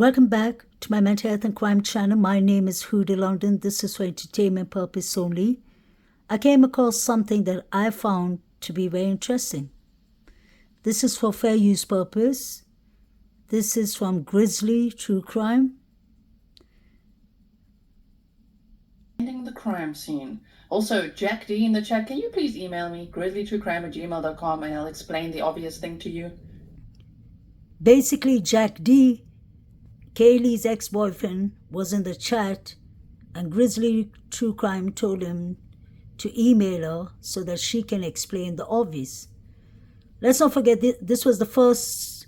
Welcome back to my mental health and crime channel. My name is Huda London. This is for entertainment purpose only. I came across something that I found to be very interesting. This is for fair use purpose. This is from Grizzly True Crime. Ending the crime scene. Also, Jack D in the chat, can you please email me, grizzlytruecrime@gmail.com, and I'll explain the obvious thing to you. Basically, Jack D, Kaylee's ex-boyfriend, was in the chat, and Grizzly True Crime told him to email her so that she can explain the obvious. Let's not forget, this was the first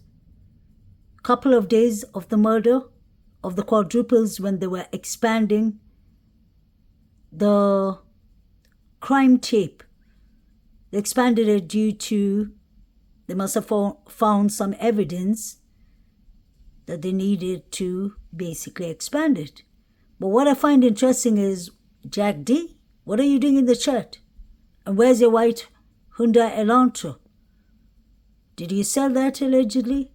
couple of days of the murder of the Quadruples when they were expanding the crime tape. They expanded it due to they must have found some evidence that they needed to basically expand it. But what I find interesting is, Jack D, what are you doing in the chat? And where's your white Hyundai Elantra? Did you sell that allegedly?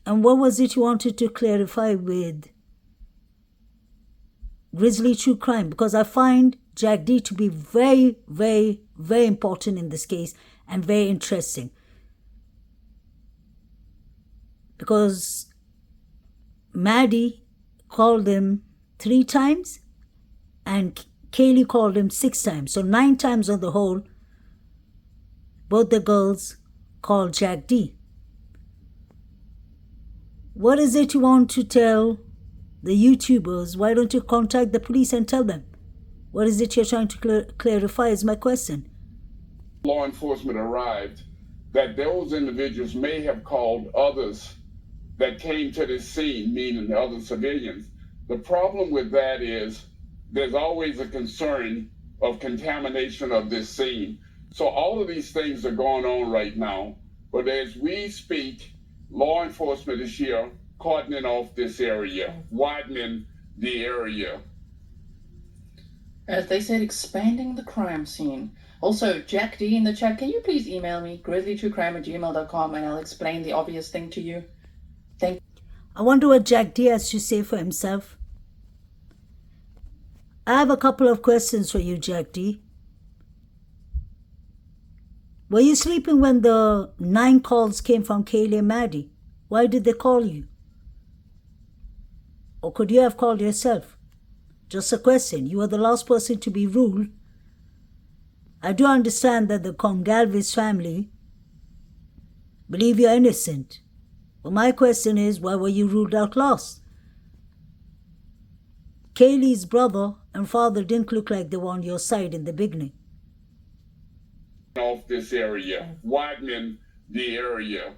And what was it you wanted to clarify with Grizzly True Crime? Because I find Jack D to be very, very, very important in this case and very interesting. Because Maddie called him 3 times and Kaylee called him 6 times. So 9 times on the whole, both the girls called Jack D. What is it you want to tell the YouTubers? Why don't you contact the police and tell them? What is it you're trying to clarify is my question. Law enforcement arrived that those individuals may have called others that came to this scene, meaning the other civilians. The problem with that is there's always a concern of contamination of this scene. So all of these things are going on right now, but as we speak, law enforcement is here cordoning off this area, widening the area. As they said, expanding the crime scene. Also, Jack D in the chat, can you please email me, grizzlytruecrime@gmail.com, and I'll explain the obvious thing to you. Thank you. I wonder what Jack D has to say for himself. I have a couple of questions for you, Jack D. Were you sleeping when the 9 calls came from Kaylee and Maddie? Why did they call you? Or could you have called yourself? Just a question. You were the last person to be ruled. I do understand that the Congalvis family believe you're innocent. But my question is, why were you ruled out last? Kaylee's brother and father didn't look like they were on your side in the beginning. Off this area, widening the area.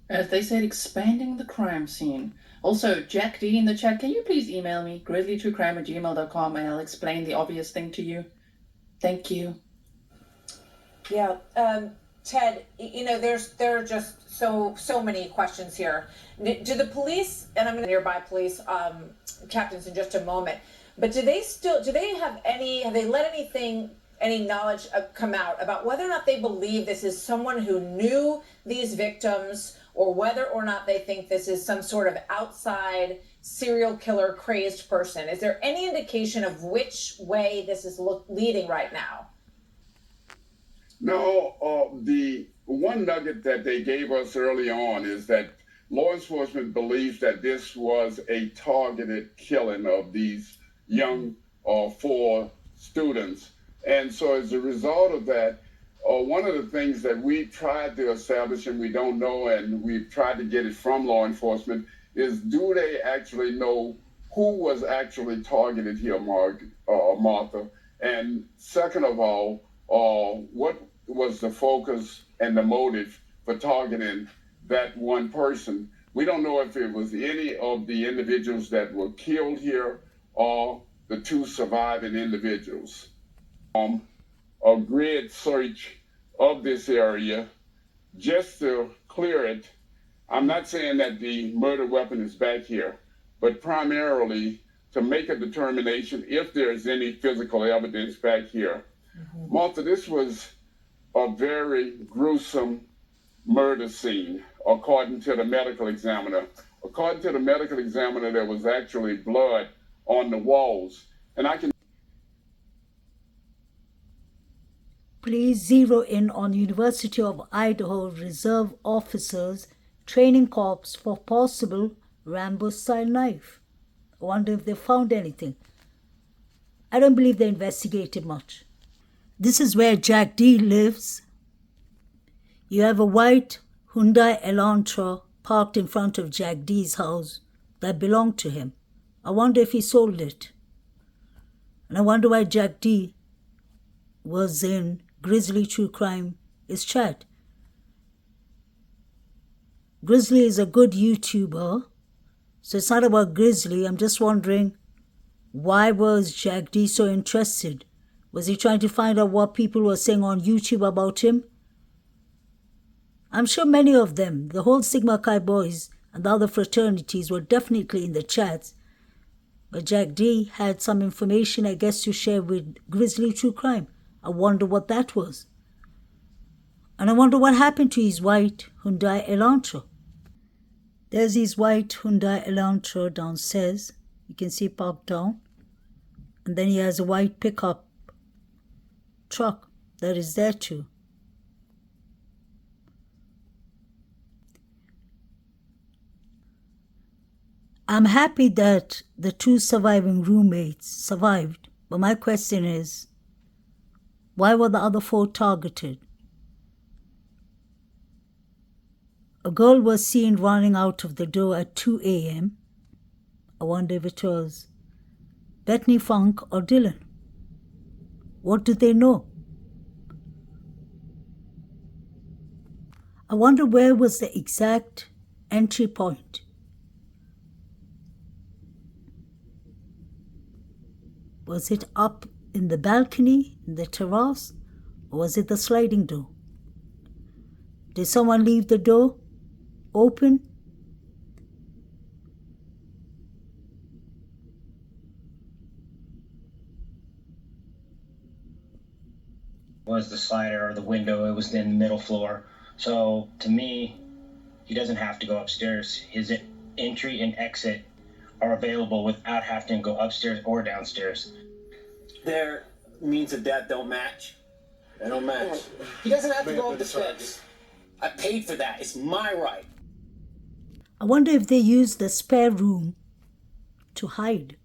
As they said, expanding the crime scene. Also, Jack D in the chat, can you please email me, grizzlytruecrime@gmail.com, and I'll explain the obvious thing to you. Thank you. Yeah, Ted, you know, there are just so many questions here. Do the police, and I'm going to nearby police captains in just a moment, but have they let any knowledge come out about whether or not they believe this is someone who knew these victims, or whether or not they think this is some sort of outside serial killer crazed person? Is there any indication of which way this is leading right now? No, the one nugget that they gave us early on is that law enforcement believes that this was a targeted killing of these young 4 students. And so as a result of that, one of the things that we tried to establish, and we don't know, and we've tried to get it from law enforcement, is do they actually know who was actually targeted here, Martha? And second of all, what was the focus and the motive for targeting that one person? We don't know if it was any of the individuals that were killed here or the 2 surviving individuals. A grid search of this area just to clear it. I'm not saying that the murder weapon is back here, but primarily to make a determination if there's any physical evidence back here. Martha, this was a very gruesome murder scene, according to the medical examiner. According to the medical examiner, there was actually blood on the walls. And I can Please zero in on University of Idaho Reserve Officers Training Corps for possible Rambo-style knife. I wonder if they found anything. I don't believe they investigated much. This is where Jack D lives. You have a white Hyundai Elantra parked in front of Jack D's house that belonged to him. I wonder if he sold it. And I wonder why Jack D was in Grizzly True Crime is chat. Grizzly is a good YouTuber, so it's not about Grizzly. I'm just wondering, why was Jack D so interested? Was he trying to find out what people were saying on YouTube about him? I'm sure many of them, the whole Sigma Chi boys and the other fraternities, were definitely in the chats. But Jack D had some information, I guess, to share with Grizzly True Crime. I wonder what that was. And I wonder what happened to his white Hyundai Elantra. There's his white Hyundai Elantra downstairs. You can see parked down. And then he has a white pickup truck that is there too. I'm happy that the two surviving roommates survived, but my question is, why were the other four targeted? A girl was seen running out of the door at 2 a.m. I wonder if it was Bethany Funk or Dylan. What do they know? I wonder where was the exact entry point. Was it up in the balcony, in the terrace, or was it the sliding door? Did someone leave the door open? Was the slider or the window, it was in the middle floor. So to me, he doesn't have to go upstairs. His entry and exit are available without having to go upstairs or downstairs. Their means of death don't match. They don't match. He doesn't have to go up the steps. I paid for that. It's my right. I wonder if they used the spare room to hide.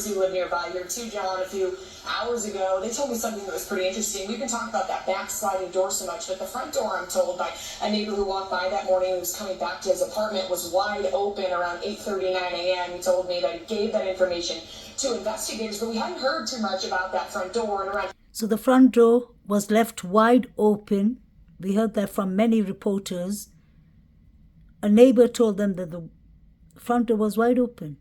Who live nearby here too, John, a few hours ago. They told me something that was pretty interesting. We've been talking about that backsliding door so much, but the front door, I'm told by a neighbor who walked by that morning who was coming back to his apartment, was wide open around 8:39 a.m. He told me that he gave that information to investigators, but we hadn't heard too much about that front door. And around So the front door was left wide open. We heard that from many reporters. A neighbor told them that the front door was wide open.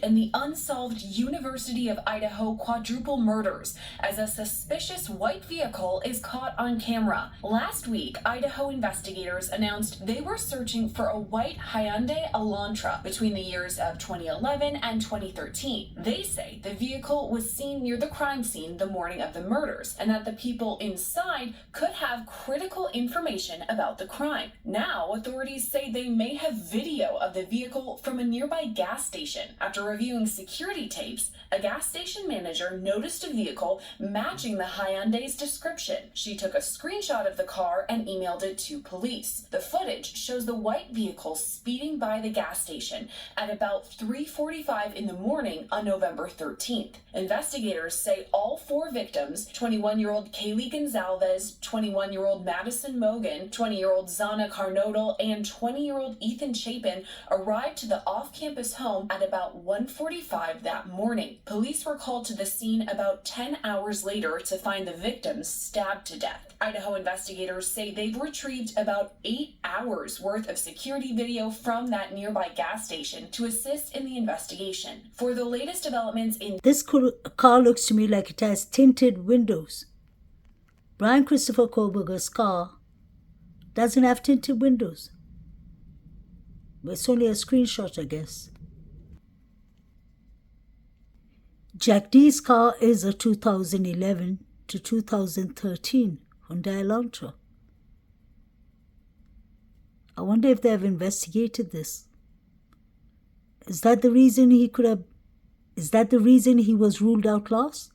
In the unsolved University of Idaho quadruple murders as a suspicious white vehicle is caught on camera. Last week, Idaho investigators announced they were searching for a white Hyundai Elantra between the years of 2011 and 2013. They say the vehicle was seen near the crime scene the morning of the murders and that the people inside could have critical information about the crime. Now, authorities say they may have video of the vehicle from a nearby gas station. After reviewing security tapes, a gas station manager noticed a vehicle matching the Hyundai's description. She took a screenshot of the car and emailed it to police. The footage shows the white vehicle speeding by the gas station at about 3:45 in the morning on November 13th. Investigators say all four victims, 21-year-old Kaylee Gonzalez, 21-year-old Madison Mogan, 20-year-old Zana Carnodal, and 20-year-old Ethan Chapin, arrived to the off-campus home at about 1:45 that morning. Police were called to the scene about 10 hours later to find the victims stabbed to death. Idaho investigators say they've retrieved about 8 hours worth of security video from that nearby gas station to assist in the investigation. For the latest developments in This car looks to me like it has tinted windows. Brian Christopher Kohlberger's car doesn't have tinted windows. But it's only a screenshot, I guess. Jack D's car is a 2011 to 2013 Hyundai Elantra. I wonder if they have investigated this. Is that the reason he was ruled out lost?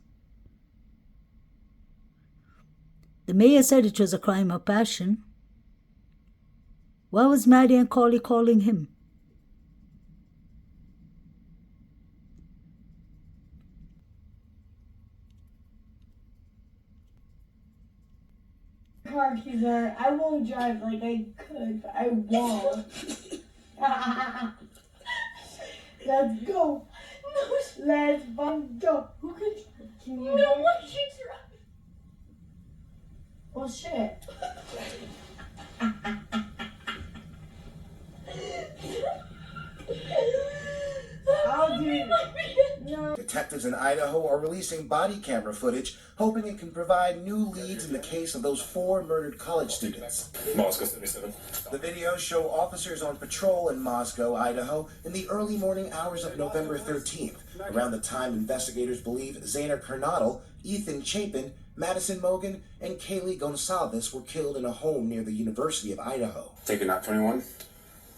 The mayor said it was a crime of passion. Why was Maddie and Collie calling him? Park, I won't drive like I could, but I won't. Let's go. Let's go. Who could? Can you? No one should drive. Well, shit. I'll do it. No. Detectives in Idaho are releasing body camera footage, hoping it can provide new leads in the case of those 4 murdered college students. Moscow 77. The videos show officers on patrol in Moscow, Idaho, in the early morning hours of November 13th, around the time investigators believe Zainer Kernodle, Ethan Chapin, Madison Mogan, and Kaylee Gonsalves were killed in a home near the University of Idaho. Take a knot 21.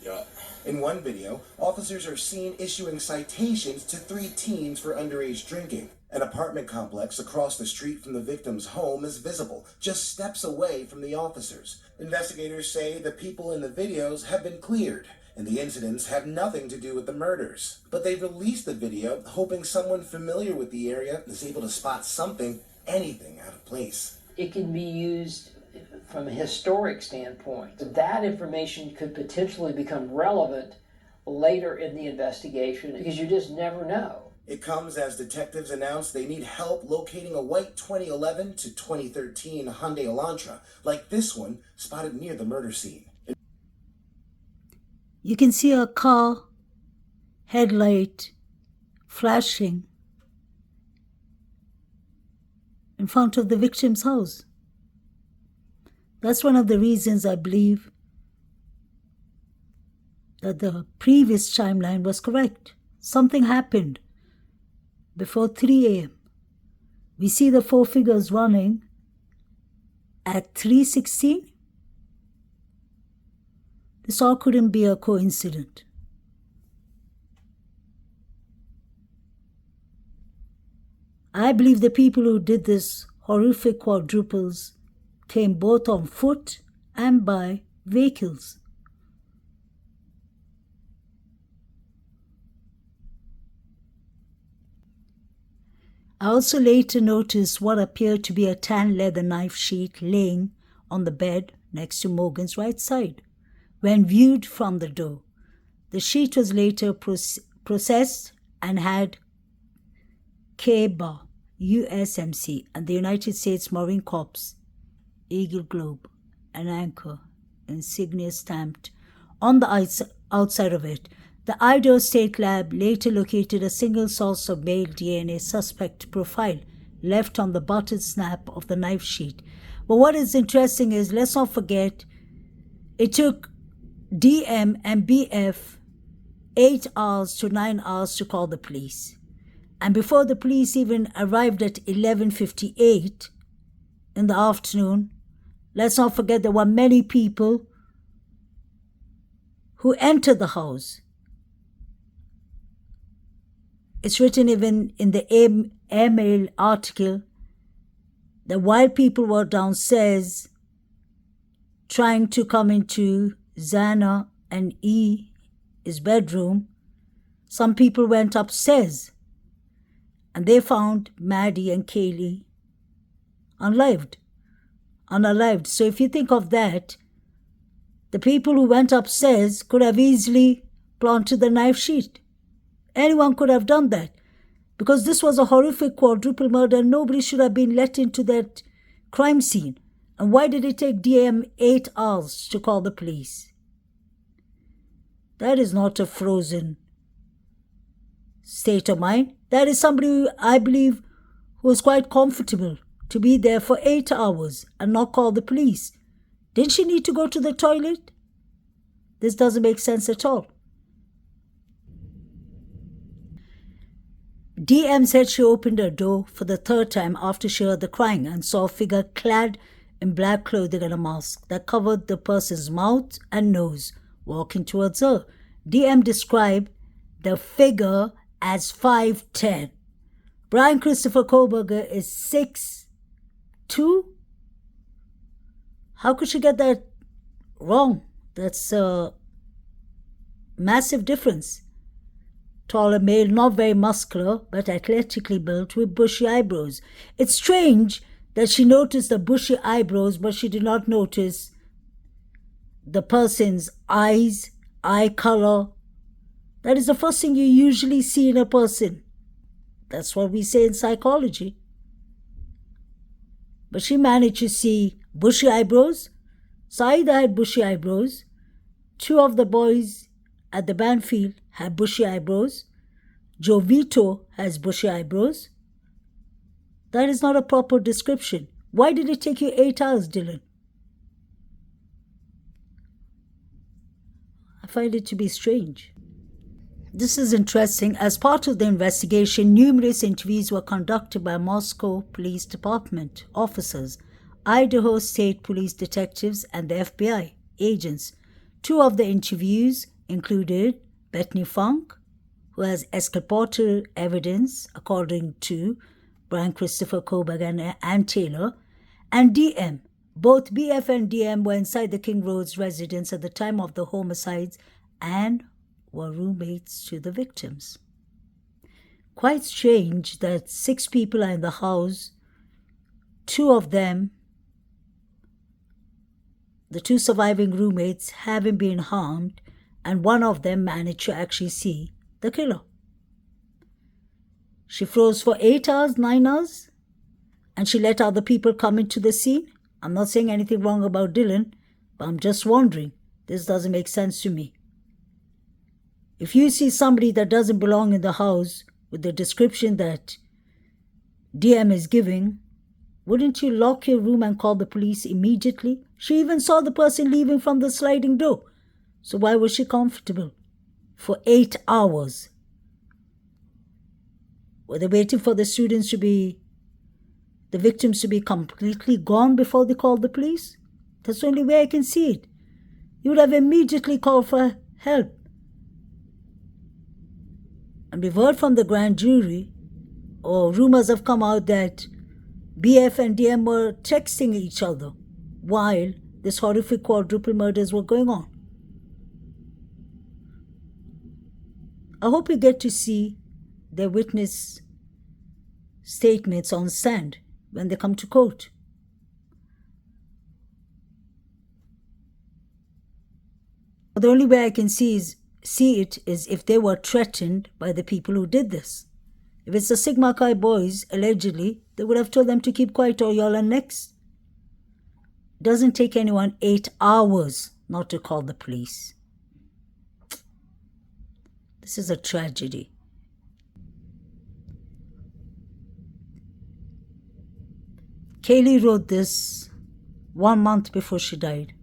Yeah. In one video, officers are seen issuing citations to 3 teens for underage drinking. An apartment complex across the street from the victim's home is visible, just steps away from the officers. Investigators say the people in the videos have been cleared, and the incidents have nothing to do with the murders. But they've released the video, hoping someone familiar with the area is able to spot something, anything out of place. It can be used from a historic standpoint. That information could potentially become relevant later in the investigation because you just never know. It comes as detectives announce they need help locating a white 2011 to 2013 Hyundai Elantra, like this one spotted near the murder scene. You can see a car headlight flashing in front of the victim's house. That's one of the reasons I believe that the previous timeline was correct. Something happened before 3 a.m. We see the 4 figures running at 3:16. This all couldn't be a coincidence. I believe the people who did this horrific quadruples came both on foot and by vehicles. I also later noticed what appeared to be a tan leather knife sheath laying on the bed next to Morgan's right side. When viewed from the door, the sheet was later processed and had KBA, USMC, and the United States Marine Corps Eagle Globe and Anchor insignia stamped on the outside of it. The Idaho State Lab later located a single source of male DNA suspect profile left on the button snap of the knife sheath. But what is interesting is, let's not forget, it took DM and BF 8 hours to 9 hours to call the police. And before the police even arrived at 11:58 in the afternoon, let's not forget there were many people who entered the house. It's written even in the airmail article that while people were downstairs trying to come into Zana and his bedroom, some people went upstairs and they found Maddie and Kaylee unalived. So if you think of that, the people who went upstairs could have easily planted the knife sheath. Anyone could have done that, because this was a horrific quadruple murder and nobody should have been let into that crime scene. And why did it take DM 8 hours to call the police? That is not a frozen state of mind. That is somebody who, I believe, who was quite comfortable to be there for 8 hours and not call the police. Didn't she need to go to the toilet? This doesn't make sense at all. DM said she opened her door for the third time after she heard the crying and saw a figure clad in black clothing and a mask that covered the person's mouth and nose walking towards her. DM described the figure as 5'10". Brian Christopher Koberger is 6'2". How could she get that wrong? That's a massive difference. Taller male, not very muscular, but athletically built with bushy eyebrows. It's strange that she noticed the bushy eyebrows, but she did not notice the person's eyes, eye color. That is the first thing you usually see in a person. That's what we say in psychology. But she managed to see bushy eyebrows. Saida had bushy eyebrows. Two of the boys at the band field had bushy eyebrows. Joe Vito has bushy eyebrows. That is not a proper description. Why did it take you 8 hours, Dylan? I find it to be strange. This is interesting. As part of the investigation, numerous interviews were conducted by Moscow Police Department officers, Idaho State Police detectives, and the FBI agents. Two of the interviews included Bethany Funk, who has exculpatory evidence, according to Brian Christopher Koberger and Ann Taylor, and DM. Both BF and DM were inside the King Road's residence at the time of the homicides and were roommates to the victims. Quite strange that 6 people are in the house. 2 of them, the 2 surviving roommates, haven't been harmed, and 1 of them managed to actually see the killer. She froze for 8 hours, 9 hours, and she let other people come into the scene. I'm not saying anything wrong about Dylan, but I'm just wondering. This doesn't make sense to me. If you see somebody that doesn't belong in the house with the description that DM is giving, wouldn't you lock your room and call the police immediately? She even saw the person leaving from the sliding door. So why was she comfortable for 8 hours? Were they waiting for the victims to be completely gone before they called the police? That's the only way I can see it. You would have immediately called for help. And we've heard from the grand jury, or rumors have come out that BF and DM were texting each other while this horrific quadruple murders were going on. I hope you get to see their witness statements on stand when they come to court. The only way I can see it is if they were threatened by the people who did this. If it's the Sigma Chi boys, allegedly, they would have told them to keep quiet or y'all are next. It doesn't take anyone 8 hours not to call the police. This is a tragedy. Kaylee wrote this 1 month before she died.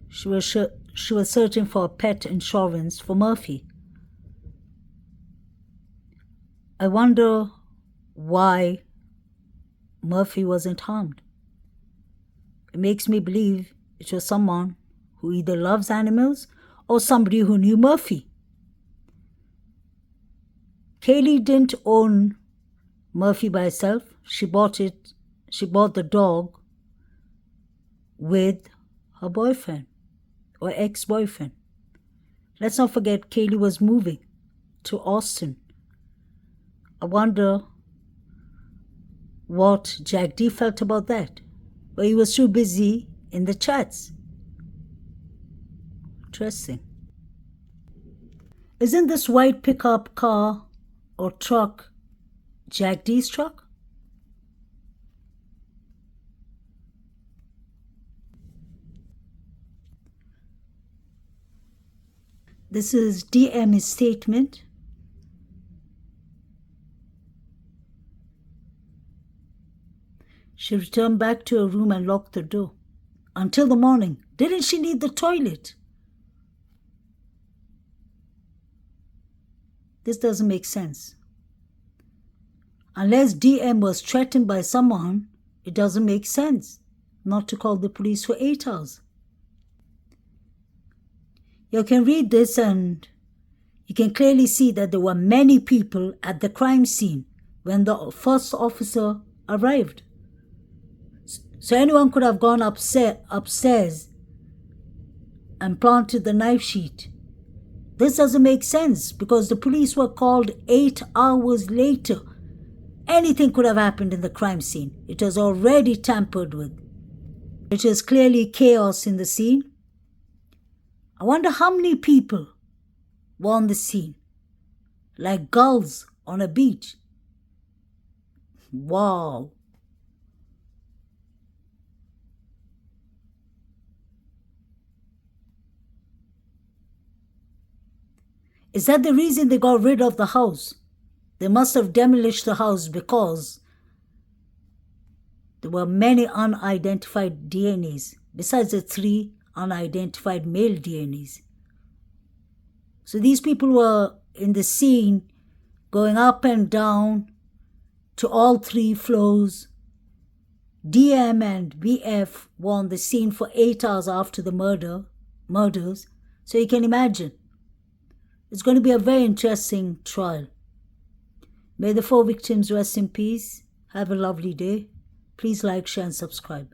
She was searching for a pet insurance for Murphy. I wonder why Murphy wasn't harmed. It makes me believe it was someone who either loves animals or somebody who knew Murphy. Kaylee didn't own Murphy by herself. She bought the dog with her boyfriend or ex-boyfriend. Let's not forget Kaylee was moving to Austin. I wonder what Jack D felt about that. But he was too busy in the chats. Interesting. Isn't this white pickup car or truck Jack D's truck? This is DM's statement. She returned back to her room and locked the door. Until the morning. Didn't she need the toilet? This doesn't make sense. Unless DM was threatened by someone, it doesn't make sense not to call the police for 8 hours. You can read this and you can clearly see that there were many people at the crime scene when the first officer arrived. So anyone could have gone upstairs and planted the knife sheath. This doesn't make sense because the police were called 8 hours later. Anything could have happened in the crime scene. It was already tampered with. It was clearly chaos in the scene. I wonder how many people were on the scene, like gulls on a beach. Wow. Is that the reason they got rid of the house? They must have demolished the house because there were many unidentified DNAs, besides the 3 unidentified male DNAs. So these people were in the scene, going up and down to all 3 floors. DM and BF were on the scene for 8 hours after the murders. So you can imagine. It's going to be a very interesting trial. May the 4 victims rest in peace. Have a lovely day. Please like, share and subscribe.